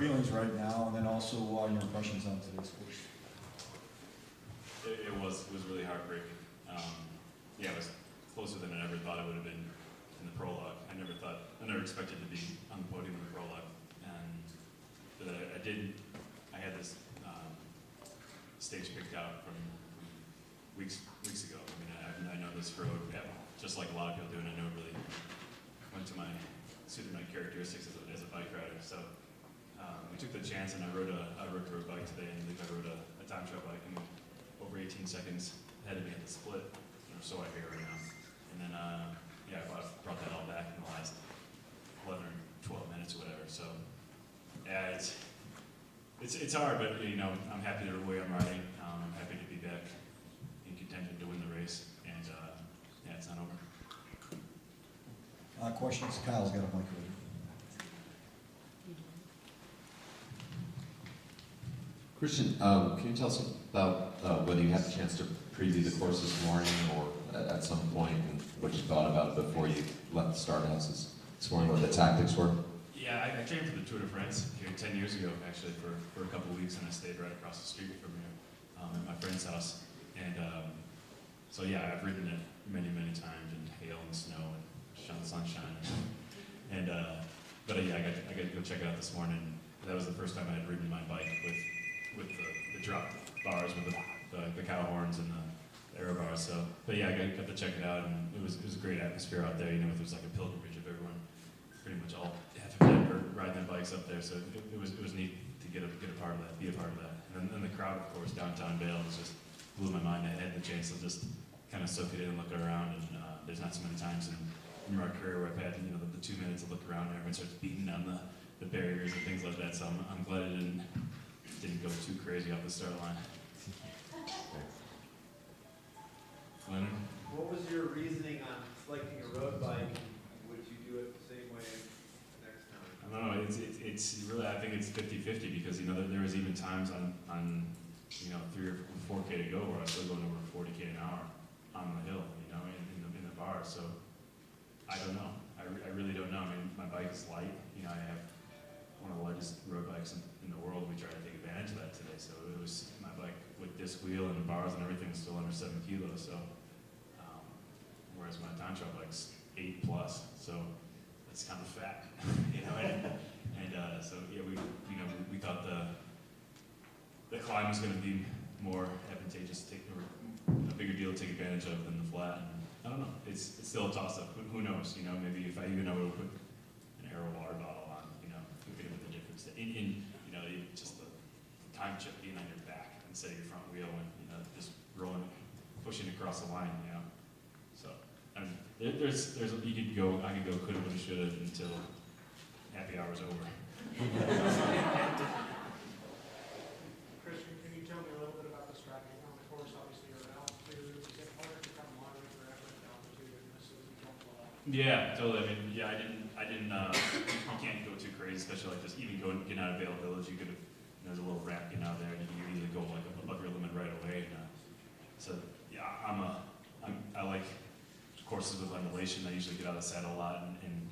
feelings right now, and then also your impressions on today's course? It was really heartbreaking. Yeah, it was closer than I ever thought it would have been in the prologue. I never expected to be on the podium in the prologue, but I had this stage picked out from weeks ago. I mean, I know this road just like a lot of people do, and I know it really suited my characteristics as a bike rider. So we took the chance, and I rode a road bike today, and I believe I rode a time trial bike, and over 18 seconds ahead of me at the split, or so I hear right now. And then, I brought that all back in the last 11 or 12 minutes or whatever. So, yeah, it's hard, but I'm happy the way I'm riding. I'm happy to be back in contention to win the race, and it's not over. Questions? Kyle's got a mic over. Christian, can you tell us about whether you had the chance to preview the course this morning or at some point, and what you thought about it before you left the start houses this morning, what the tactics were? Yeah, I trained for the Tour de France here 10 years ago, actually, for a couple of weeks, and I stayed right across the street from here at my friend's house. And so, yeah, I've ridden it many, many times in hail and snow and sunshine. And but yeah, I got to go check it out this morning. That was the first time I had ridden my bike with the drop bars, with the cow horns and the aero bars. So, but yeah, I got to check it out, and it was a great atmosphere out there. It was like a pilgrimage of everyone, pretty much all half of Denver riding their bikes up there. So it was neat to get a part of that, be a part of that. And then the crowd, of course, downtown Vail was just blew my mind. I had the chance to just kind of soak it in and look around, and there's not so many times in my career where I've had the 2 minutes to look around and everyone starts beating down the barriers and things like that. So I'm glad it didn't go too crazy off the start line. Leonard? What was your reasoning on selecting a road bike? Would you do it the same way next time? I don't know. It's really, I think it's 50-50 because there was even times on 3 or 4K to go where I was still going over 40K an hour on the hill, in the bar. So I don't know. I really don't know. I mean, my bike is light. I have one of the largest road bikes in the world. We try to take advantage of that today. So it was my bike with disc wheel and bars and everything was still under 7 kilos. So whereas my time trial bike's 8+. So it's kind of fat, so yeah, we thought the climb was going to be more advantageous, or a bigger deal to take advantage of than the flat. And I don't know. It's still a toss-up. Who knows? Maybe if I even know to put an Aero water bottle on, who could have the difference just the time chip being on your back instead of your front wheel and just rolling, pushing across the line. So I mean, there's I could go coulda, woulda, shoulda until happy hour's over. Christian, can you tell me a little bit about the strategy on the course? Obviously, you're at altitude. Is it harder to come longer for effort at altitude and this is you don't blow up? Yeah, totally. I mean, yeah, I didn't. You can't go too crazy, especially like this. Even getting out of Vail Village, you could have. There's a little ramp getting out there, and you can either go like above your limit right away. So yeah, I like courses with undulation. I usually get out of the saddle a lot and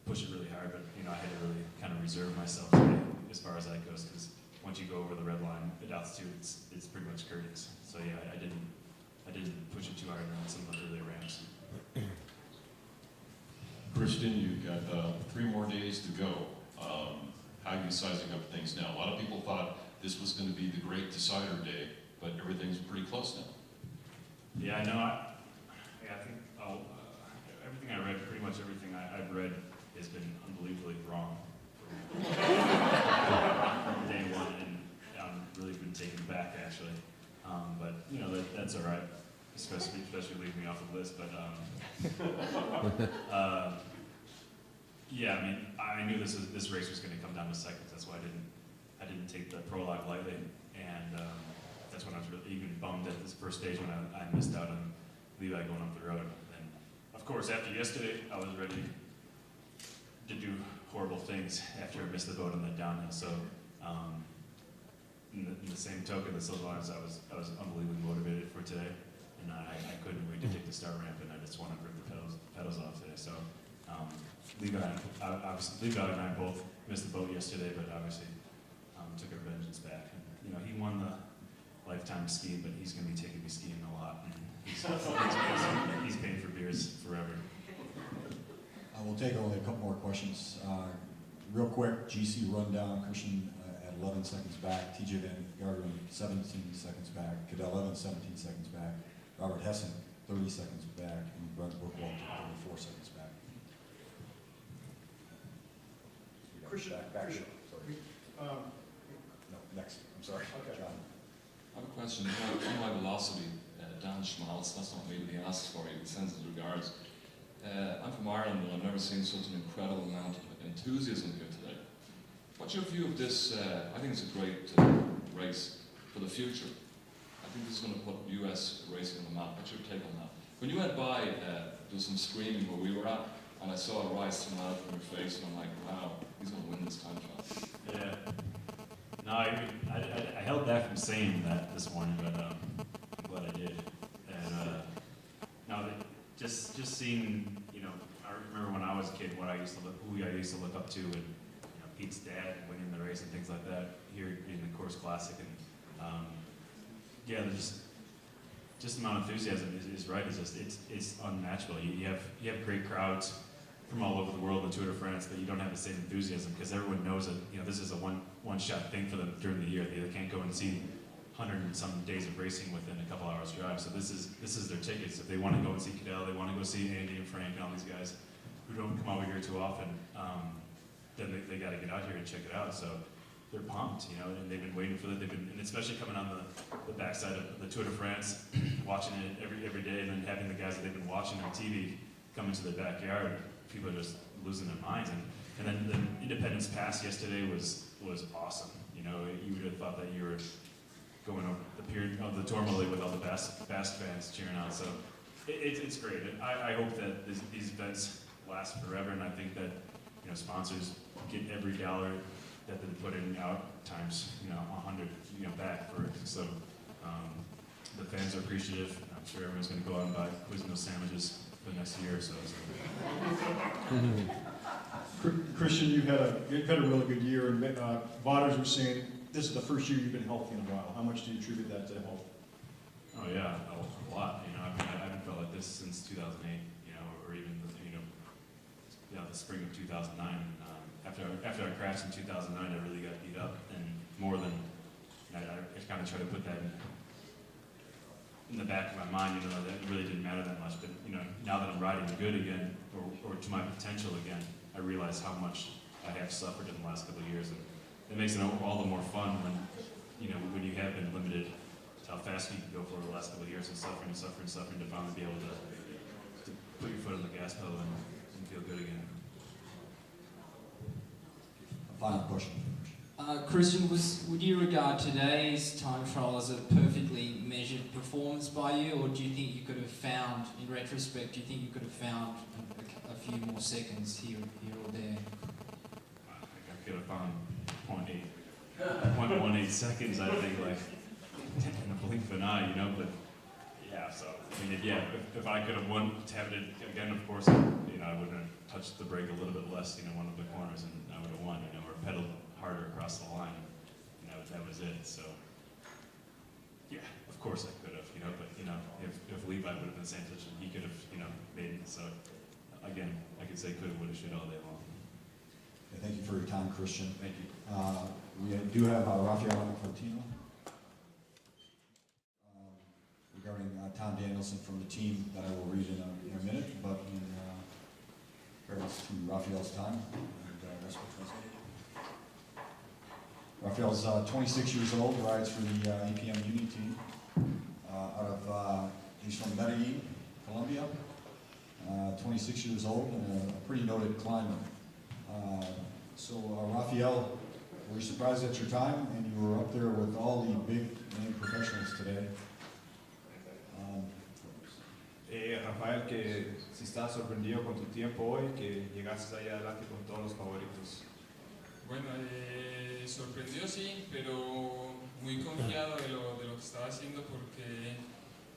push it really hard, but I had to really kind of reserve myself today as far as that goes, because once you go over the red line at altitude, it's pretty much courteous. So yeah, I didn't push it too hard on some of the early ramps. Christian, you've got 3 more days to go. How are you sizing up things now? A lot of people thought this was going to be the great decider day, but everything's pretty close now. Yeah, I know. I think everything I read, pretty much everything I've read has been unbelievably wrong from day one, and I've really been taken aback actually. But that's all right, especially leaving me off the list. But yeah, I mean, I knew this race was going to come down to seconds. That's why I didn't take the prologue lightly, and that's when I was really even bummed at this first stage when I missed out on Levi going up the road. And of course, after yesterday, I was ready to do horrible things after I missed the boat on that downhill. So, in the same token, the silver liners, I was unbelievably motivated for today, and I couldn't wait to take the start ramp, and I just wanted to rip the pedals off today. So, Levi and I both missed the boat yesterday, but obviously took our vengeance back. And, you know, he won the lifetime skiing, but he's going to be taking me skiing a lot. And he's paying for beers forever. We'll take only a couple more questions. Real quick, GC rundown, Christian at 11 seconds back, TJ Van Garderen 17 seconds back, Cadel Evans 17 seconds back, Robert Hessen 30 seconds back, and Brent Bookwalter 34 seconds back. Christian, Back, Christian. sorry. No, next, I'm sorry, Okay. John. I have a question. On my velocity, Dan Schmaltz, that's not me, but he asked for you, he sends his regards. I'm from Ireland and I've never seen such an incredible amount of enthusiasm here today. What's your view of this? I think it's a great race for the future. I think this is going to put US racing on the map. What's your take on that? When you went by, there was some screaming where we were at, and I saw a rise come out from your face, and I'm like, wow, he's going to win this time trial. Yeah. No, I held back from saying that this morning, but I'm glad I did. And no, just seeing, you know, I remember when I was a kid, who I used to look up to, and you know, Pete's dad winning the race and things like that here in the Course Classic, and yeah, there's just the amount of enthusiasm is right. It's unmatchable. You have great crowds from all over the world in the Tour de France, but you don't have the same enthusiasm because everyone knows that, you know, this is a one-shot thing for them during the year. They can't go and see 100 and some days of racing within a couple hours drive. So this is their tickets. If they want to go and see Cadel, they want to go see Andy and Frank and all these guys who don't come over here too often, then they got to get out here and check it out. So they're pumped, you know, and they've been waiting for it. And especially coming on the backside of the Tour de France, watching it every day, and then having the guys that they've been watching on TV come into their backyard. People are just losing their minds. And then the Independence Pass yesterday was awesome. You know, you would have thought that you were going over the period of the Tourmalet with all the Basque fans cheering on. So it's great. And I hope that these events last forever, and I think that, you know, sponsors get every dollar that they put in out times, you know, 100, you know, back for it. So the fans are appreciative. I'm sure everyone's going to go out and buy Quiznos sandwiches for the next year or so. Christian, you've had a really good year, and Botters were saying this is the first year you've been healthy in a while. How much do you attribute that to health? Oh yeah, a lot. You know, I mean, I haven't felt like this since 2008. You know, or even the spring of 2009. After I crashed in 2009, I really got beat up, and more than I kind of try to put that in the back of my mind. You know, that it really didn't matter that much. But you know, now that I'm riding good again, or to my potential again, I realize how much I have suffered in the last couple of years, and it makes it all the more fun when you have been limited to how fast you can go for the last couple of years, and suffering to finally be able to put your foot on the gas pedal and feel good again. Final question. Christian, would you regard today's time trial as a perfectly measured performance by you, or do you think you could have found, in retrospect, do you think you could have found a few more seconds here or there? I think I could have found 0.18 seconds, I think, like in a blink of an eye, you know. But yeah, so I mean, if I could have tapped it again, of course, you know, I would have touched the brake a little bit less, you know, one of the corners, and I would have won, you know, or pedaled harder across the line, and that was it. So yeah, of course I could have, you know, but you know, if Levi would have been in the same position, he could have, you know, made it. So again, I could say could have, would have, should all day long. Okay, thank you for your time, Christian. Thank you. We do have Rafael Cortino regarding Tom Danielson from the team that I will read in a minute, but in fairness to Rafael's time, and that's what Rafael's 26 years old, rides for the APM Uni team. He's from Medellin, Colombia. 26 years old and a pretty noted climber. Rafael, were you surprised at your time? And you were up there with all the big name professionals today. Rafael, que si estás sorprendido con tu tiempo hoy, que llegaste ahí adelante con todos los favoritos. Bueno, sorprendió sí, pero muy confiado de lo que estaba haciendo porque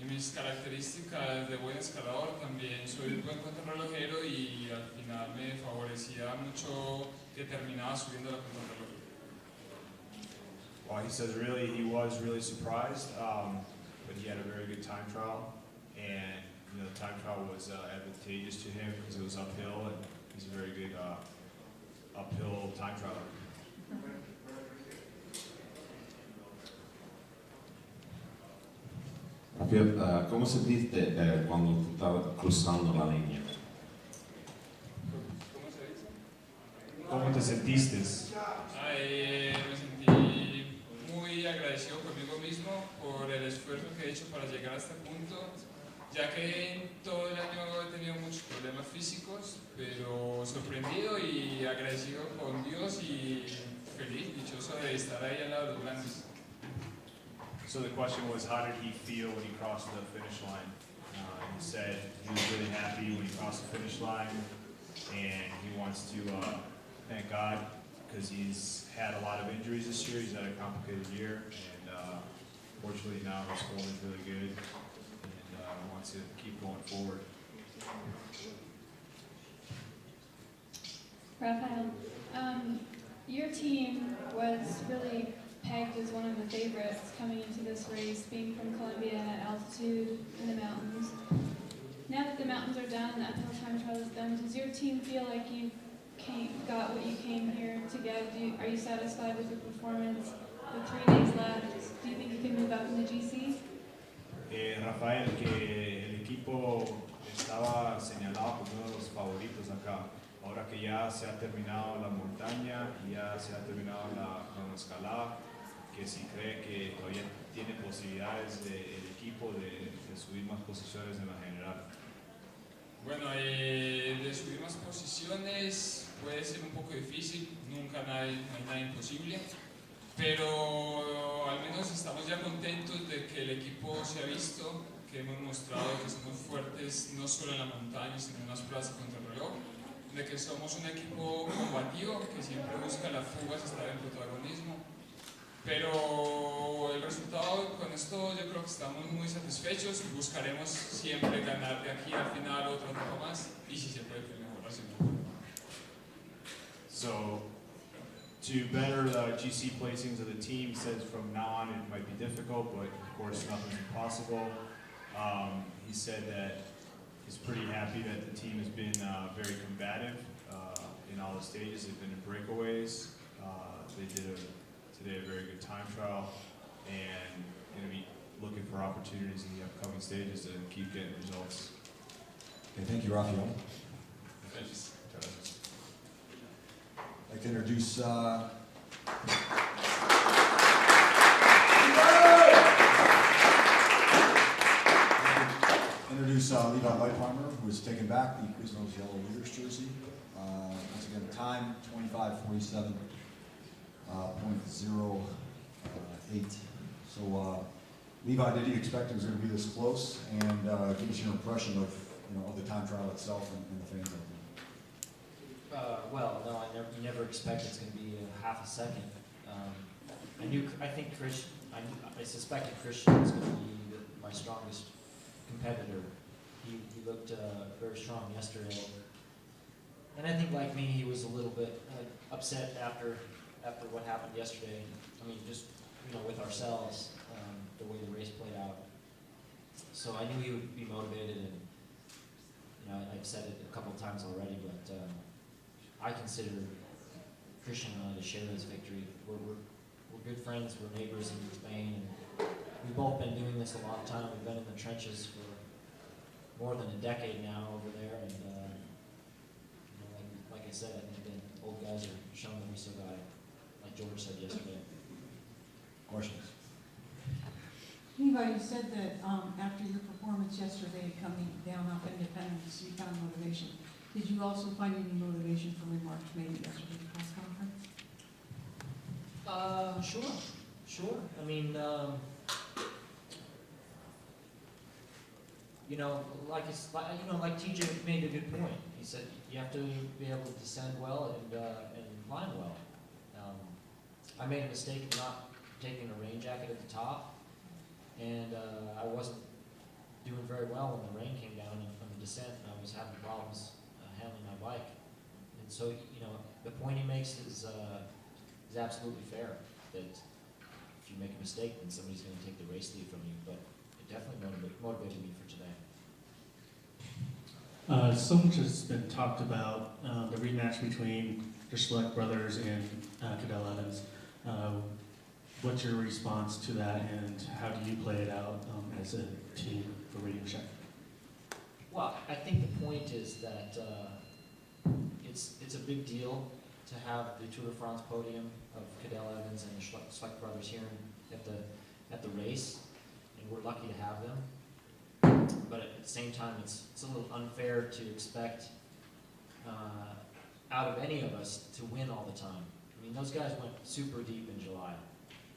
En mis características de buen escalador también soy un buen contrarrelojero y al final me favorecía mucho que terminaba subiendo la contrarreloj. Well, he says really he was really surprised, but he had a very good time trial, and the time trial was advantageous to him because it was uphill, and he's a very good uphill time trialer. ¿Cómo sentiste cuando tú estabas cruzando la línea? ¿Cómo se dice? ¿Cómo te sentiste? Me sentí muy agradecido conmigo mismo por el esfuerzo que he hecho para llegar a este punto, ya que todo el año he tenido muchos problemas físicos, pero sorprendido y agradecido con Dios y feliz, dichoso de estar ahí al lado de los grandes. So the question was, how did he feel when he crossed the finish line? He said he was really happy when he crossed the finish line, and he wants to thank God because he's had a lot of injuries this year. He's had a complicated year, and fortunately now his form is really good, and wants to keep going forward. Rafael, your team was really pegged as one of the favorites coming into this race, being from Colombia, altitude, in the mountains. Now that the mountains are done, the uphill time trial is done, does your team feel like you got what you came here to get? Are you satisfied with your performance? With 3 days left, do you think you can move up in the GC? Rafael, que el equipo estaba señalado como uno de los favoritos acá. Ahora que ya se ha terminado la montaña y ya se ha terminado la escalada, que si cree que todavía tiene posibilidades el equipo de subir más posiciones en la general. Bueno, de subir más posiciones puede ser un poco difícil, nunca no hay nada imposible, pero al menos estamos ya contentos de que el equipo se ha visto, que hemos mostrado que somos fuertes no solo en la montaña, sino en las pruebas de contrarreloj, de que somos un equipo combativo que siempre busca las fugas, estar en protagonismo. Pero el resultado con esto yo creo que estamos muy satisfechos y buscaremos siempre ganar de aquí al final otro poco más y si se puede mejorar siempre. So, to better the GC placings of the team, he says from now on it might be difficult, but of course nothing's impossible. He said that he's pretty happy that the team has been very combative in all the stages. They've been in breakaways. They did today a very good time trial, and going to be looking for opportunities in the upcoming stages to keep getting results. Okay, thank you, Rafael. Thanks. I'd like to introduce Levi Lightfarmer, who has taken back the Quiznos Yellow Leaders jersey. Once again, time 25:47.08. So, Levi, did you expect it was going to be this close? And give us your impression of the time trial itself and the fans out there. Well, no, you never expect it's going to be a half a second. I suspected Christian was going to be my strongest competitor. He looked very strong yesterday, and I think like me, he was a little bit upset after what happened yesterday. I mean, just with ourselves, the way the race played out. So I knew he would be motivated, and I've said it a couple of times already, but I consider Christian and I to share this victory. We're good friends. We're neighbors in Spain, and we've both been doing this a long time. We've been in the trenches for more than a decade now over there, and like I said, I think the old guys are showing that we still got it, like George said yesterday. Questions? Levi, you said that after your performance yesterday, coming down off Independence, you found motivation. Did you also find any motivation from remarks made at yesterday's press conference? Sure. I mean, like TJ made a good point. He said you have to be able to descend well and climb well. I made a mistake of not taking a rain jacket at the top, and I wasn't doing very well when the rain came down from the descent, and I was having problems handling my bike. And so, the point he makes is absolutely fair, that if you make a mistake, then somebody's going to take the race lead from you. But it definitely motivated me for today. So much has been talked about the rematch between the Schleck brothers and Cadell Evans. What's your response to that, and how do you play it out as a team for Radio Shack? Well, I think the point is that it's a big deal to have the Tour de France podium of Cadell Evans and the Schleck brothers here at the race, and we're lucky to have them. But at the same time, it's a little unfair to expect out of any of us to win all the time. I mean, those guys went super deep in July.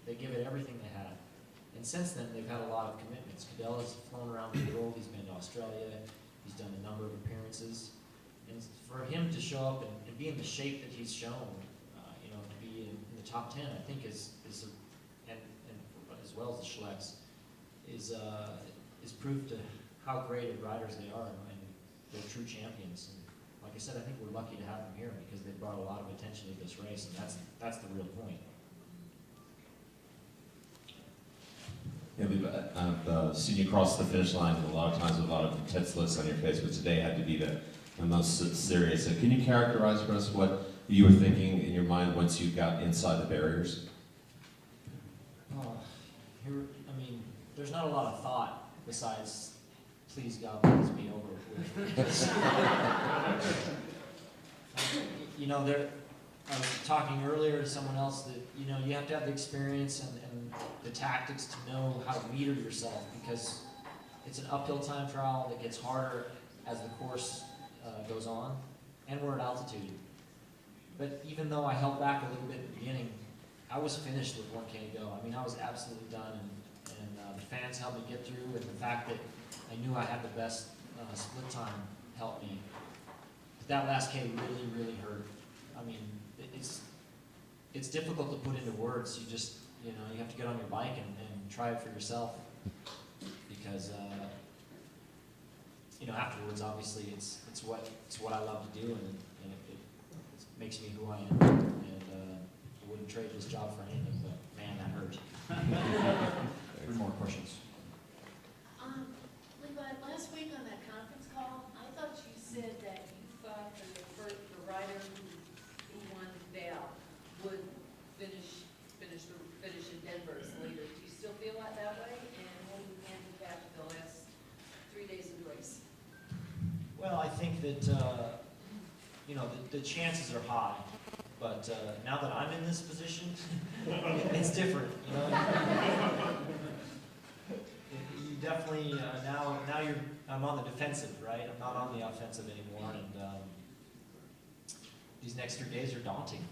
They give it everything they had. And since then, they've had a lot of commitments. Cadell has flown around the world. He's been to Australia. He's done a number of appearances. And for him to show up and be in the shape that he's shown, to be in the top 10, I think and as well as the Schlecks, is proof to how great of riders they are, and they're true champions. And like I said, I think we're lucky to have them here because they brought a lot of attention to this race, and that's the real point. Yeah, we've seen you cross the finish line a lot of times with a lot of intense looks on your face, but today had to be the most serious. So can you characterize for us what you were thinking in your mind once you got inside the barriers? There's not a lot of thought besides, please God, let this be over with. I was talking earlier to someone else that, you have to have the experience and the tactics to know how to meter yourself, because it's an uphill time trial that gets harder as the course goes on, and we're at altitude. But even though I held back a little bit at the beginning, I was finished with 1K to go. I mean, I was absolutely done, and the fans helped me get through, and the fact that I knew I had the best split time helped me. But that last K really, really hurt. I mean, it's difficult to put into words. You just, you have to get on your bike and try it for yourself, because afterwards, obviously, it's what I love to do, and it makes me who I am, and I wouldn't trade this job for anything, but man, that hurt. 3 more questions. Levi, last week on that conference call, I thought you said that you thought that the rider who won Val would finish in Denver as the leader. Do you still feel like that way? And what do you handicap the last 3 days of the race? Well, I think that the chances are high, but now that I'm in this position, it's different. You definitely now I'm on the defensive, right? I'm not on the offensive anymore, and these next 3 days are daunting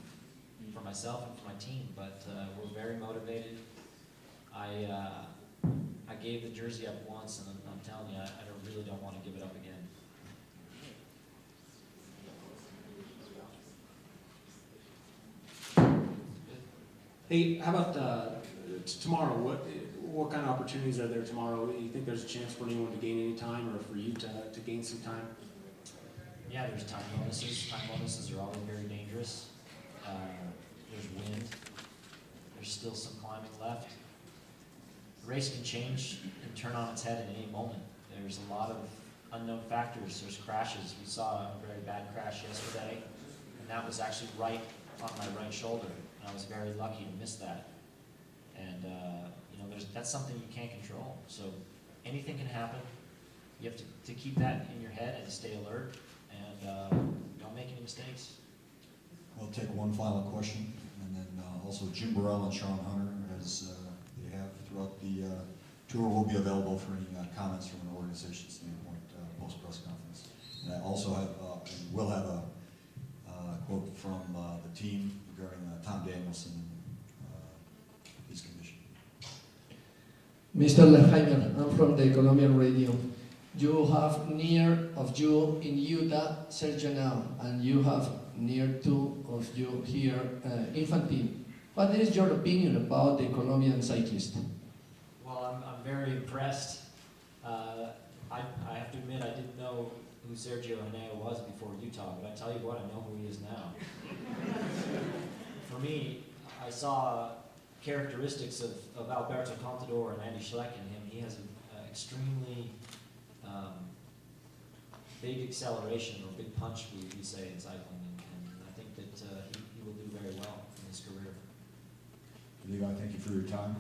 for myself and for my team. But we're very motivated. I gave the jersey up once, and I'm telling you, I really don't want to give it up again. Hey, how about tomorrow? What kind of opportunities are there tomorrow? Do you think there's a chance for anyone to gain any time, or for you to gain some time? Yeah, there's time bonuses. Time bonuses are always very dangerous. There's wind. There's still some climbing left. The race can change and turn on its head at any moment. There's a lot of unknown factors. There's crashes. We saw a very bad crash yesterday, and that was actually right on my right shoulder. And I was very lucky to miss that. And that's something you can't control. So anything can happen. You have to keep that in your head and stay alert, and don't make any mistakes. I'll take one final question, and then also Jim Burrell and Sean Hunter, as they have throughout the tour, will be available for any comments from an organization standpoint post-press conference. And I also have, will have a quote from the team regarding Tom Danielson and his condition. Mr. Leheimer, I'm from the Colombian radio. You have near of you in Utah, Sergio now, and you have near 2 of you here, Infantino. What is your opinion about the Colombian cyclist? Well, I'm very impressed. I have to admit, I didn't know who Sergio Henao was before Utah, but I tell you what, I know who he is now. For me, I saw characteristics of Alberto Contador and Andy Schleck in him. He has an extremely big acceleration, or big punch, we say in cycling, and I think that he will do very well in his career. Levi, thank you for your time.